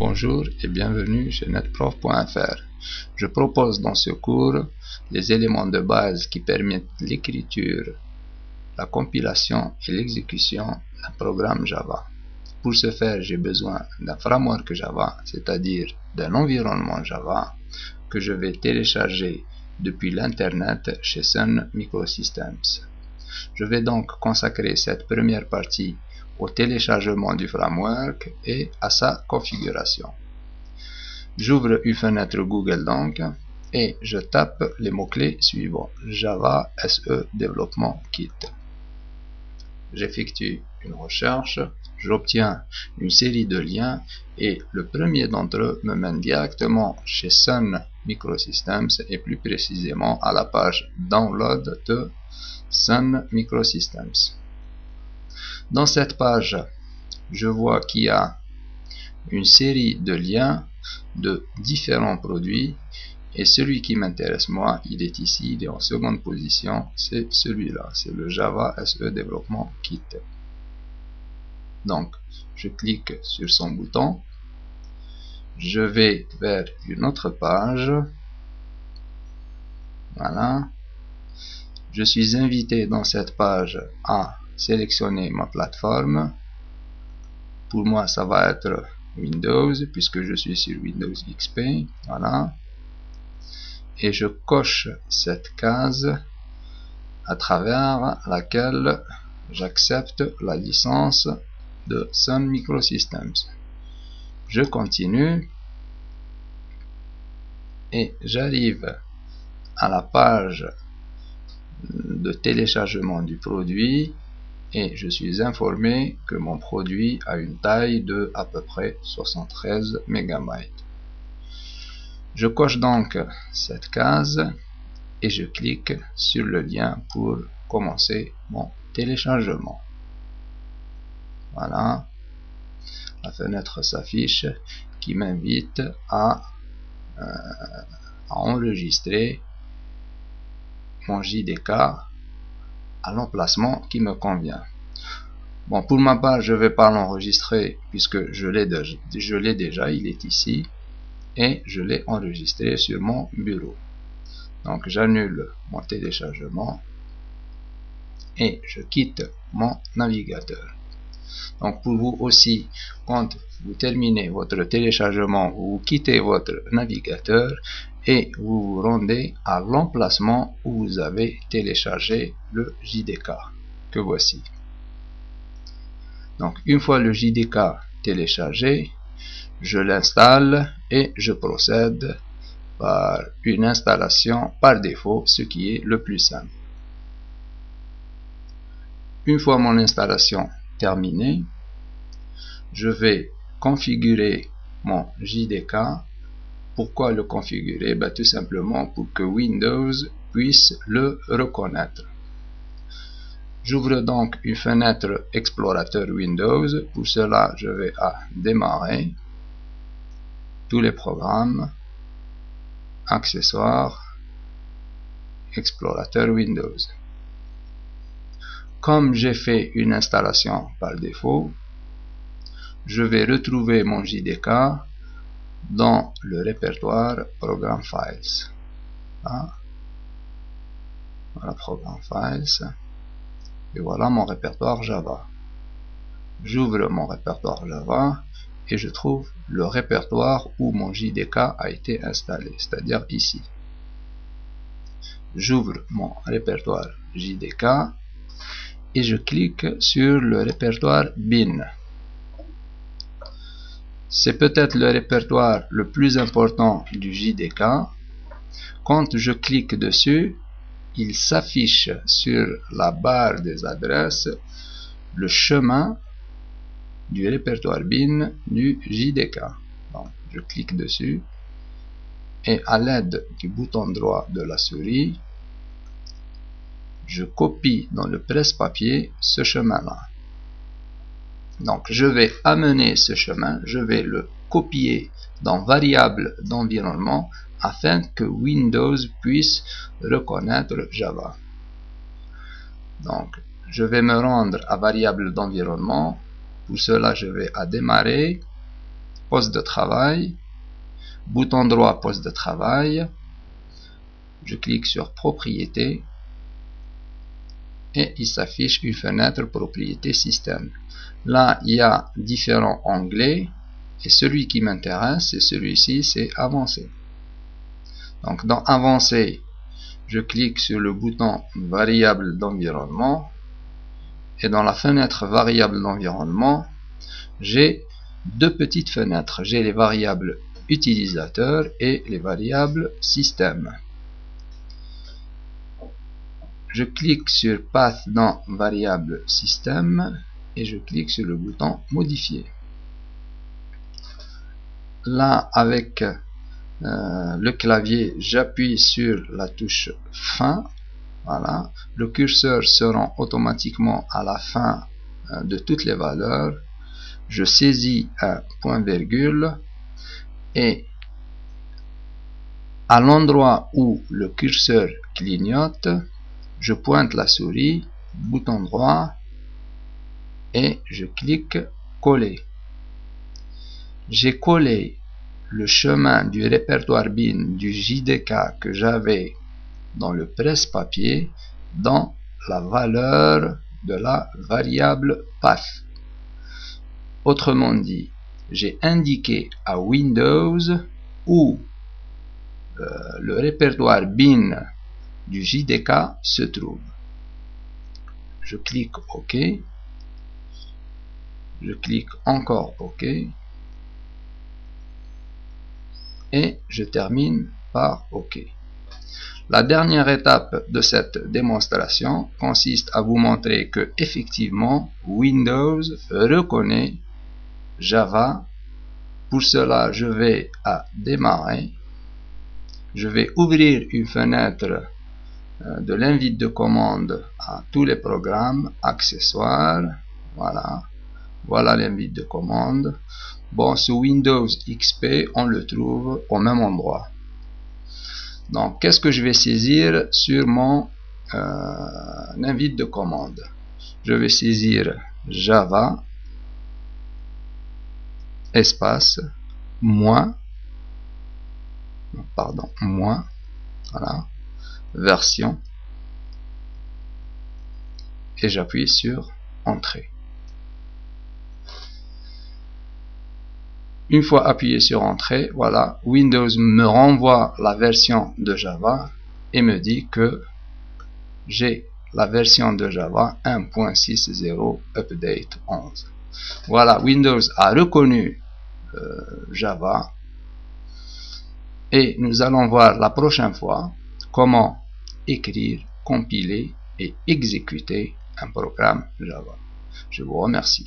Bonjour et bienvenue chez netprof.fr. Je propose dans ce cours les éléments de base qui permettent l'écriture, la compilation et l'exécution d'un programme Java. Pour ce faire, j'ai besoin d'un framework Java, c'est-à-dire d'un environnement Java que je vais télécharger depuis l'Internet chez Sun Microsystems. Je vais donc consacrer cette première partie au téléchargement du framework et à sa configuration. J'ouvre une fenêtre Google donc et je tape les mots-clés suivants: Java SE Développement Kit. J'effectue une recherche, j'obtiens une série de liens et le premier d'entre eux me mène directement chez Sun Microsystems et plus précisément à la page Download de Sun Microsystems. Dans cette page, je vois qu'il y a une série de liens de différents produits et celui qui m'intéresse moi, il est ici, il est en seconde position, c'est celui-là, c'est le Java SE Développement Kit. Donc, je clique sur son bouton, je vais vers une autre page, voilà, je suis invité dans cette page à sélectionner ma plateforme. Pour moi, ça va être Windows, puisque je suis sur Windows XP, voilà. Et je coche cette case à travers laquelle j'accepte la licence de Sun Microsystems. Je continue et j'arrive à la page de téléchargement du produit et je suis informé que mon produit a une taille de à peu près 73 MB. Je coche donc cette case et je clique sur le lien pour commencer mon téléchargement. Voilà, la fenêtre s'affiche qui m'invite à enregistrer mon JDK à l'emplacement qui me convient. Bon, pour ma part, je ne vais pas l'enregistrer puisque je l'ai déjà, il est ici et je l'ai enregistré sur mon bureau. Donc j'annule mon téléchargement et je quitte mon navigateur. Donc pour vous aussi, quand vous terminez votre téléchargement, vous quittez votre navigateur et vous vous rendez à l'emplacement où vous avez téléchargé le JDK que voici. Donc une fois le JDK téléchargé, je l'installe et je procède par une installation par défaut, ce qui est le plus simple. Une fois mon installation terminée, je vais configurer mon JDK. Pourquoi le configurer? Tout simplement pour que Windows puisse le reconnaître. J'ouvre donc une fenêtre explorateur Windows. Pour cela, je vais à Démarrer, tous les programmes, Accessoires, Explorateur Windows. Comme j'ai fait une installation par défaut, je vais retrouver mon JDK dans le répertoire Program Files. Voilà Program Files. Et voilà mon répertoire Java. J'ouvre mon répertoire Java et je trouve le répertoire où mon JDK a été installé, c'est-à-dire ici. J'ouvre mon répertoire JDK et je clique sur le répertoire bin. C'est peut-être le répertoire le plus important du JDK. Quand je clique dessus, il s'affiche sur la barre des adresses le chemin du répertoire bin du JDK. Donc, je clique dessus et à l'aide du bouton droit de la souris, je copie dans le presse-papier ce chemin-là. Donc, je vais amener ce chemin, je vais le copier dans variable d'environnement afin que Windows puisse reconnaître Java. Donc, je vais me rendre à variable d'environnement. Pour cela, je vais à Démarrer, poste de travail, bouton droit poste de travail, je clique sur propriété et il s'affiche une fenêtre propriété système. Là il y a différents onglets et celui qui m'intéresse c'est celui-ci, c'est avancé. Donc dans avancé, je clique sur le bouton variable d'environnement et dans la fenêtre variable d'environnement, j'ai deux petites fenêtres. J'ai les variables utilisateur et les variables système. Je clique sur path dans variable système et je clique sur le bouton modifier. Là avec le clavier, j'appuie sur la touche fin. Voilà, le curseur se rend automatiquement à la fin de toutes les valeurs. Je saisis un point virgule et à l'endroit où le curseur clignote, je pointe la souris, bouton droit et je clique coller. J'ai collé le chemin du répertoire bin du JDK que j'avais dans le presse-papier dans la valeur de la variable path. Autrement dit, j'ai indiqué à Windows où le répertoire bin du JDK se trouve. Je clique OK. Je clique encore OK. Et je termine par OK. La dernière étape de cette démonstration consiste à vous montrer que effectivement Windows reconnaît Java. Pour cela, je vais à démarrer. Je vais ouvrir une fenêtre de l'invite de commande à tous les programmes, accessoires. Voilà. Voilà l'invite de commande. Bon, sous Windows XP, on le trouve au même endroit. Donc, qu'est-ce que je vais saisir sur mon invite de commande? Je vais saisir Java, espace, moins, voilà, version, et j'appuie sur Entrée. Une fois appuyé sur Entrée, voilà, Windows me renvoie la version de Java et me dit que j'ai la version de Java 1.60 Update 11. Voilà, Windows a reconnu Java et nous allons voir la prochaine fois comment écrire, compiler et exécuter un programme Java. Je vous remercie.